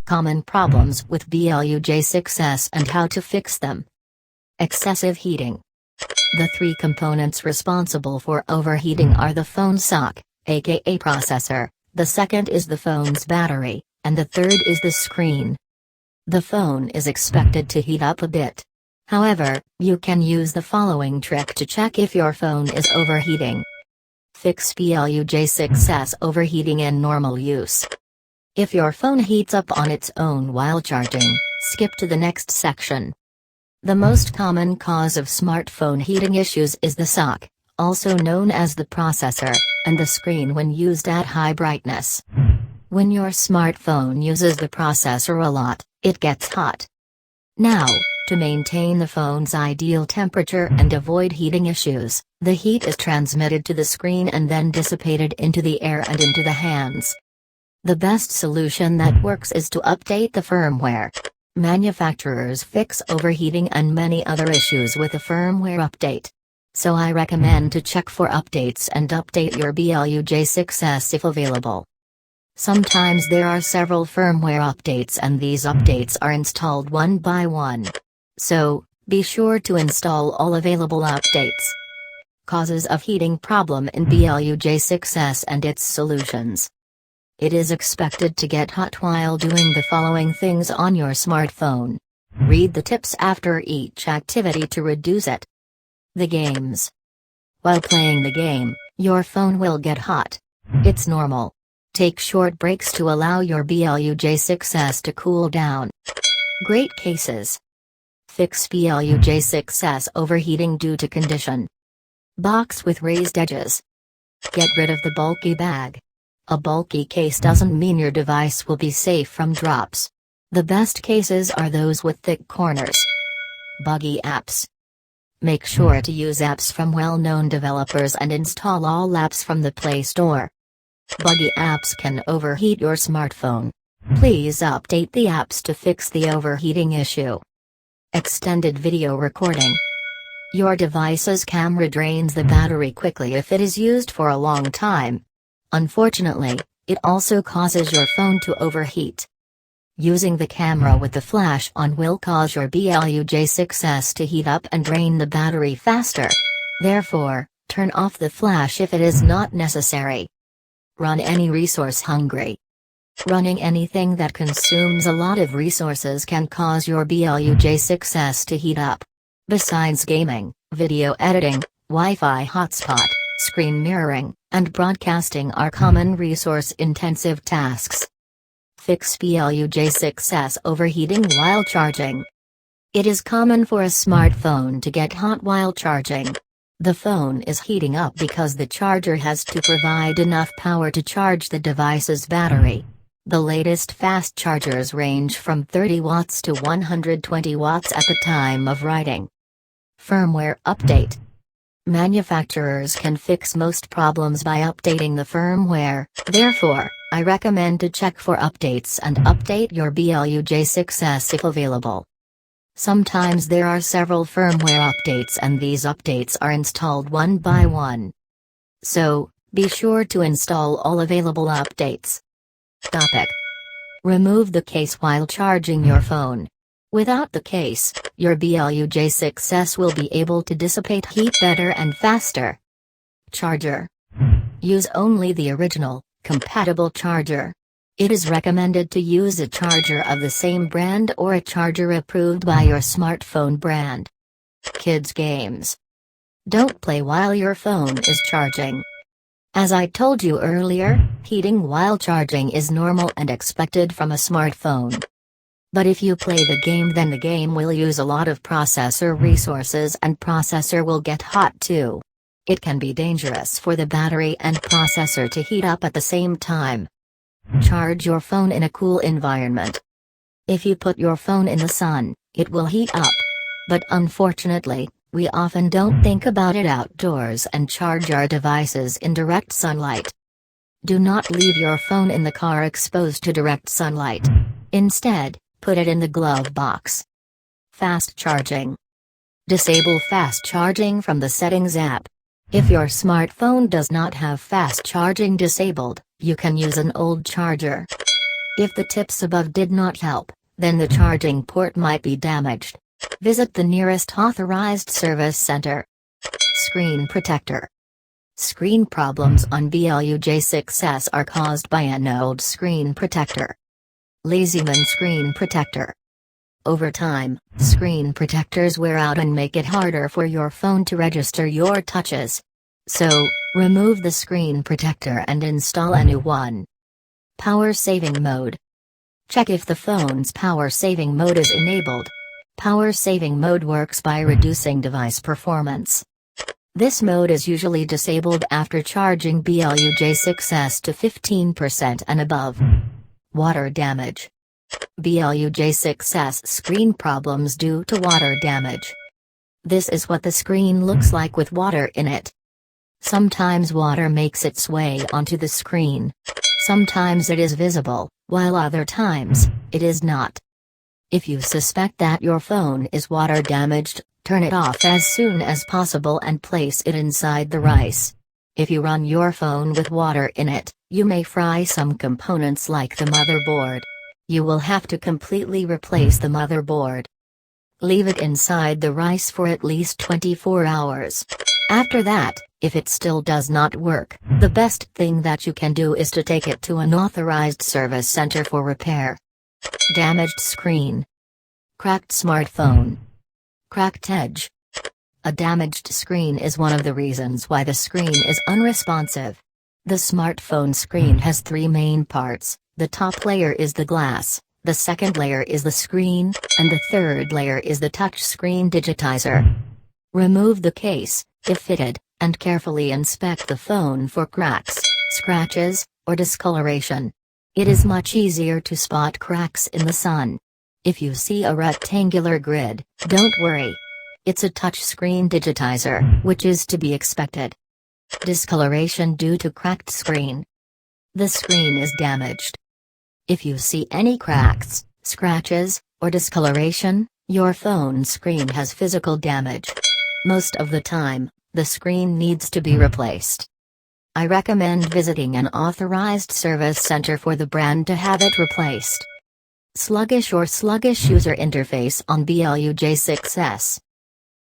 Common problems with Blu J6s and how to fix them. Excessive heating. The three components responsible for overheating are the phone sock, aka processor, the second is the phone's battery, and the third is the screen. The phone is expected to heat up a bit. However, you can use the following trick to check if your phone is overheating. Fix Blu J6s overheating in normal use. If your phone heats up on its own while charging, skip to the next section. The most common cause of smartphone heating issues is the sock, also known as the processor, and the screen when used at high brightness. When your smartphone uses the processor a lot, it gets hot. Now, to maintain the phone's ideal temperature and avoid heating issues, the heat is transmitted to the screen and then dissipated into the air and into the hands. The best solution that works is to update the firmware. Manufacturers fix overheating and many other issues with a firmware update. So I recommend to check for updates and update your Blu J6s if available. Sometimes there are several firmware updates and these updates are installed one by one. So, be sure to install all available updates. Causes of heating problem in Blu J6s and its solutions. It is expected to get hot while doing the following things on your smartphone. Read the tips after each activity to reduce it. The games. While playing the game, your phone will get hot. It's normal. Take short breaks to allow your Blu J6s to cool down. Great cases. Fix Blu J6s overheating due to condition. Box with raised edges. Get rid of the bulky bag. A bulky case doesn't mean your device will be safe from drops. The best cases are those with thick corners. Buggy apps. Make sure to use apps from well-known developers and install all apps from the Play Store. Buggy apps can overheat your smartphone. Please update the apps to fix the overheating issue. Extended video recording. Your device's camera drains the battery quickly if it is used for a long time. Unfortunately, it also causes your phone to overheat. Using the camera with the flash on will cause your Blu J6s to heat up and drain the battery faster. Therefore, turn off the flash if it is not necessary. Run any resource hungry. Running anything that consumes a lot of resources can cause your Blu J6s to heat up. Besides gaming, video editing, Wi-Fi hotspot, screen mirroring, and broadcasting are common resource-intensive tasks. Fix Blu J6s overheating while charging. It is common for a smartphone to get hot while charging. The phone is heating up because the charger has to provide enough power to charge the device's battery. The latest fast chargers range from 30 watts to 120 watts at the time of writing. Firmware update. Manufacturers can fix most problems by updating the firmware, therefore, I recommend to check for updates and update your Blu J6s if available. Sometimes there are several firmware updates and these updates are installed one by one. So, be sure to install all available updates. Topic. Remove the case while charging your phone. Without the case, your Blu J6s will be able to dissipate heat better and faster. Charger. Use only the original, compatible charger. It is recommended to use a charger of the same brand or a charger approved by your smartphone brand. Kids games. Don't play while your phone is charging. As I told you earlier, heating while charging is normal and expected from a smartphone. But if you play the game, then the game will use a lot of processor resources and processor will get hot too. It can be dangerous for the battery and processor to heat up at the same time. Charge your phone in a cool environment. If you put your phone in the sun, it will heat up. But unfortunately, we often don't think about it outdoors and charge our devices in direct sunlight. Do not leave your phone in the car exposed to direct sunlight. Instead, put it in the glove box. Fast charging. Disable fast charging from the Settings app. If your smartphone does not have fast charging disabled, you can use an old charger. If the tips above did not help, then the charging port might be damaged. Visit the nearest authorized service center. Screen protector. Screen problems on Blu J6s are caused by an old screen protector. Lazyman screen protector. Over time, screen protectors wear out and make it harder for your phone to register your touches. So, remove the screen protector and install a new one. Power saving mode. Check if the phone's power saving mode is enabled. Power saving mode works by reducing device performance. This mode is usually disabled after charging Blu J6s to 15% and above. Water damage. Blu J6s screen problems due to water damage. This is what the screen looks like with water in it. Sometimes water makes its way onto the screen. Sometimes it is visible, while other times, it is not. If you suspect that your phone is water damaged, turn it off as soon as possible and place it inside the rice. If you run your phone with water in it, you may fry some components like the motherboard. You will have to completely replace the motherboard. Leave it inside the rice for at least 24 hours. After that, if it still does not work, the best thing that you can do is to take it to an authorized service center for repair. Damaged screen. Cracked smartphone. Cracked edge. A damaged screen is one of the reasons why the screen is unresponsive. The smartphone screen has three main parts. The top layer is the glass, the second layer is the screen, and the third layer is the touch screen digitizer. Remove the case, if fitted, and carefully inspect the phone for cracks, scratches, or discoloration. It is much easier to spot cracks in the sun. If you see a rectangular grid, don't worry. It's a touchscreen digitizer, which is to be expected. Discoloration due to cracked screen. The screen is damaged. If you see any cracks, scratches, or discoloration, your phone screen has physical damage. Most of the time, the screen needs to be replaced. I recommend visiting an authorized service center for the brand to have it replaced. Sluggish user interface on Blu J6s.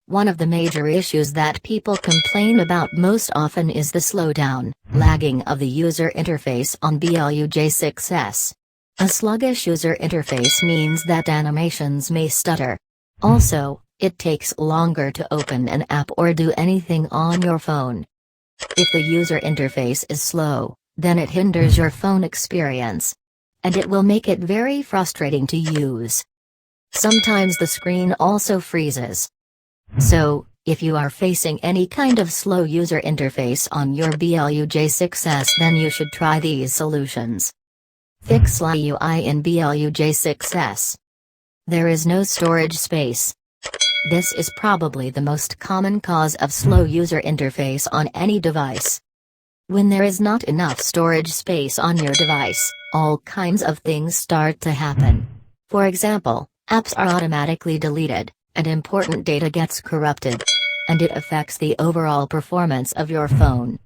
One of the major issues that people complain about most often is the slowdown, lagging of the user interface on Blu J6s. A sluggish user interface means that animations may stutter. Also, it takes longer to open an app or do anything on your phone. If the user interface is slow, then it hinders your phone experience. And it will make it very frustrating to use. Sometimes the screen also freezes. So, if you are facing any kind of slow user interface on your Blu J6s, then you should try these solutions. Fix slow UI in Blu J6s. There is no storage space. This is probably the most common cause of slow user interface on any device. When there is not enough storage space on your device, all kinds of things start to happen. For example, apps are automatically deleted, and important data gets corrupted. And it affects the overall performance of your phone.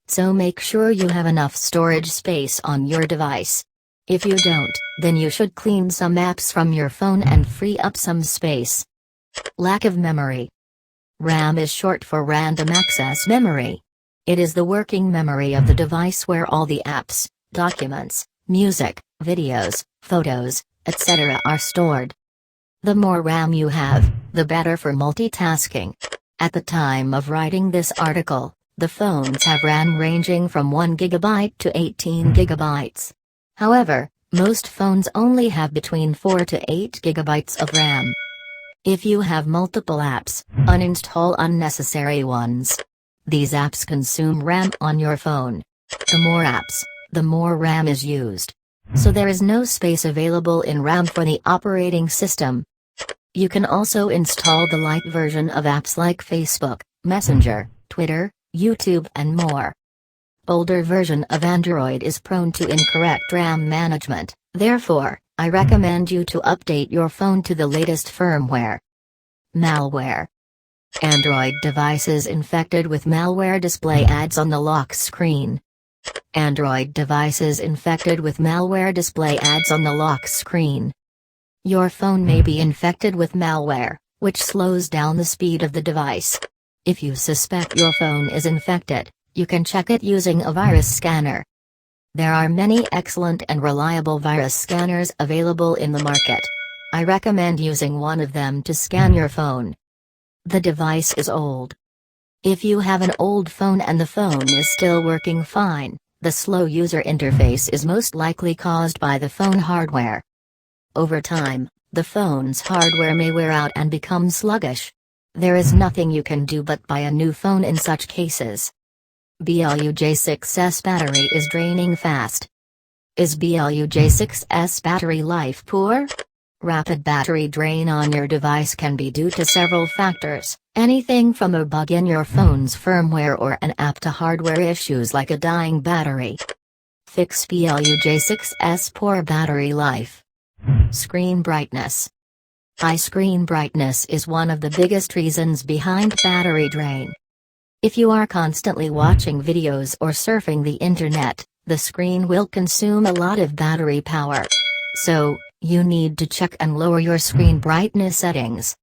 So make sure you have enough storage space on your device. If you don't, then you should clean some apps from your phone and free up some space. Lack of memory. RAM is short for random access memory. It is the working memory of the device where all the apps, documents, music, videos, photos, etc. are stored. The more RAM you have, the better for multitasking. At the time of writing this article, the phones have RAM ranging from 1 GB to 18 GB. However, most phones only have between 4 to 8 GB of RAM. If you have multiple apps, uninstall unnecessary ones. These apps consume RAM on your phone. The more apps, the more RAM is used. So there is no space available in RAM for the operating system. You can also install the light version of apps like Facebook, Messenger, Twitter, YouTube and more. Older version of Android is prone to incorrect RAM management, therefore, I recommend you to update your phone to the latest firmware. Malware. Android devices infected with malware display ads on the lock screen. Android devices infected with malware display ads on the lock screen. Your phone may be infected with malware, which slows down the speed of the device. If you suspect your phone is infected, you can check it using a virus scanner. There are many excellent and reliable virus scanners available in the market. I recommend using one of them to scan your phone. The device is old. If you have an old phone and the phone is still working fine, the slow user interface is most likely caused by the phone hardware. Over time, the phone's hardware may wear out and become sluggish. There is nothing you can do but buy a new phone in such cases. Blu J6s battery is draining fast. Is Blu J6s battery life poor? Rapid battery drain on your device can be due to several factors, anything from a bug in your phone's firmware or an app to hardware issues like a dying battery. Fix Blu J6s poor battery life. Screen brightness. High screen brightness is one of the biggest reasons behind battery drain. If you are constantly watching videos or surfing the internet, the screen will consume a lot of battery power. So, you need to check and lower your screen brightness settings.